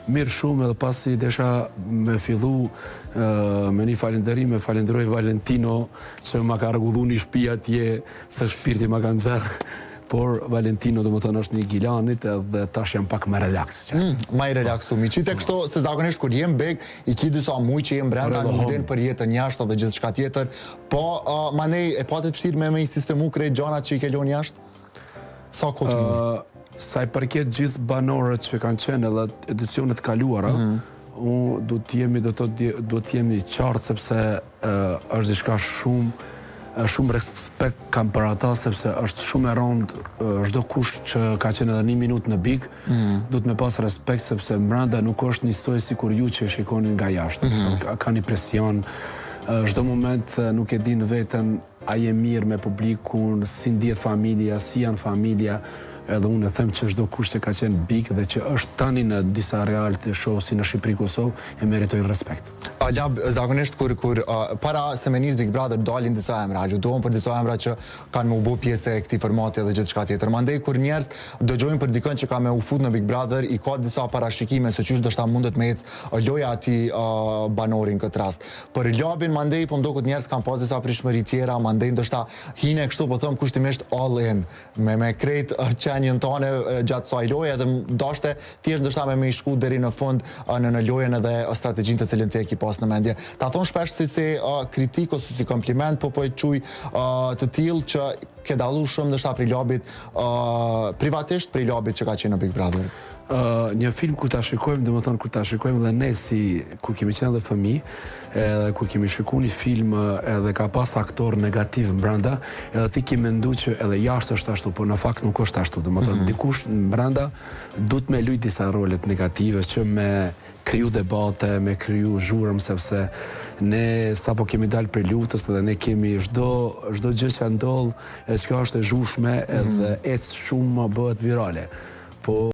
mirë shumë edhe pasi desha me fillu me një falenderim, me falenderoj Valentino që ma ka rregullu një shtëpi atje, se shpirti ma ka nxerr. Por Valentino do më thënë është një Gilanit edhe tash jam pak më relax. Ma i relaksu mi. Qite kështu se zakonisht kur jem beg, i ki disa muj që jem brenda nuk din për jetën jashtë dhe gjithë shka tjetër, po manej e patet pështirë me i sistemu krejt gjanat që i kelon jashtë? Sa kohë të mirë? Sa i përket gjithë banorët që kanë qenë edhe edicionet kaluara, do të jemi qartë sepse është diçka shumë respekt kam për ata, sepse është shumë e rëndë çdo kush që ka qenë edhe 1 minutë në big, do të me pas respekt sepse brenda nuk është njësoj si kur ju që shikoni nga jashtë, ka një presion, çdo moment nuk e din veten a je mirë me publikun, si ndjet familja, si janë familja, edhe unë e them që çdo kush që ka qenë big dhe që është tani në disa reality show si në Shqipëri, Kosovë, e meritojnë respekt. Lab, zakonisht kur para se me nis Big Brother dalin disa emra, lutohen për disa emra që kanë me u bë pjesë e këtij formati dhe gjithçka tjetër. Mandej kur njerëz dëgjojnë për dikën që ka me u fut në Big Brother, i ka disa parashikime se çysh do shta mundet me ecë loja atij banorin këtë rast. Për Labin mandej po ndoket njerëz kanë pas disa prishmëri tjera, mandej ndoshta hine kështu po them kushtimisht all in me krejt qenjën tone gjatë kësaj loje dhe dashte thjesht ndoshta me i shku deri në fund në lojen edhe strategjinë të cilën ti e ke pas në mendje. Ta thon shpesh si kritik ose si kompliment, po e quj të tillë që ke dallu shumë ndoshta prej Labit, privatisht prej Labit që ka qenë në Big Brother. Një film kur ta shikojmë, domethënë kur ta shikojmë dhe ne si kur kemi qenë dhe fëmijë, edhe kur kemi shikuar një film edhe ka pas aktor negativ brenda, edhe ti ke menduar që edhe jashtë është ashtu, por në fakt nuk është ashtu. Domethënë dikush brenda duhet me luajt disa rolet negative që me kriju debate, me kriju zhurmë, sepse ne sapo kemi dalë për luftës dhe ne kemi çdo gjë që ndodh, e çka është e zhurshme edhe ec shumë bëhet virale. Po